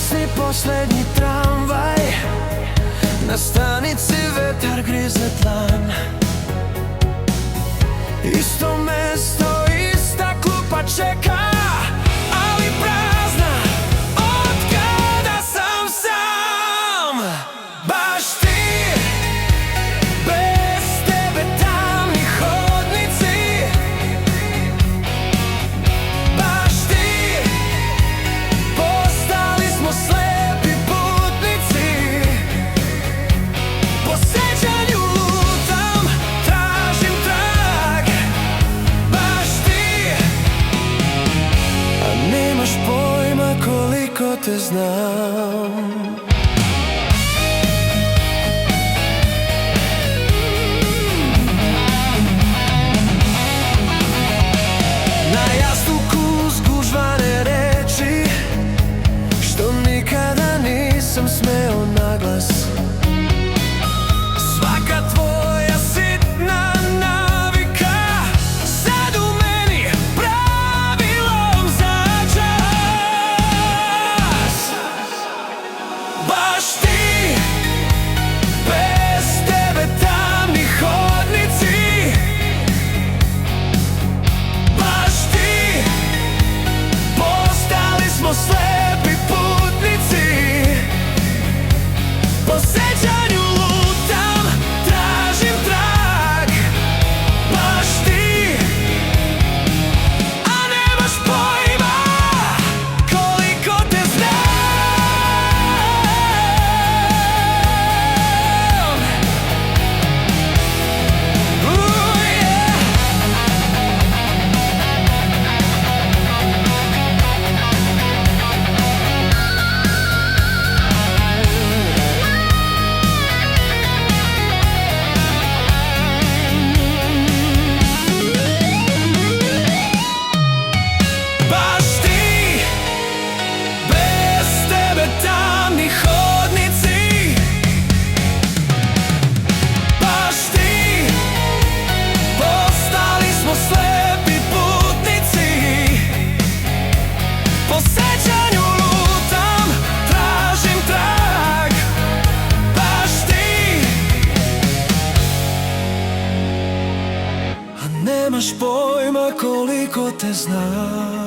kasni posljednji tramvaj, na stanici vetar grize tlan. Isto mesto, ista klupa čeka, ali prazna od kada sam sam. Baš ti, bez tebe tamni hodnici. Baš ti, postali smo slepi putnici. Po sećanju lutam, tražim trag. Baš ti, a nemaš pojma koliko te znam. Na jastuku zgužvane reči, što nikada nisam smeo naglas. Svaka tvoja sitna navika, sad u meni pravilom za čas. Baš ti, bez tebe tamni hodnici. Baš ti, postali smo slepi putnici. Po sećanju lutam, tražim trag. Baš ti, a nemaš pojma koliko te znam. Yeah. Baš ti, bez tebe tamni hodnici. Baš ti, postali smo slepi putnici. Po sećanju lutam, tražim trag. Baš ti, a nemaš pojma koliko te znam.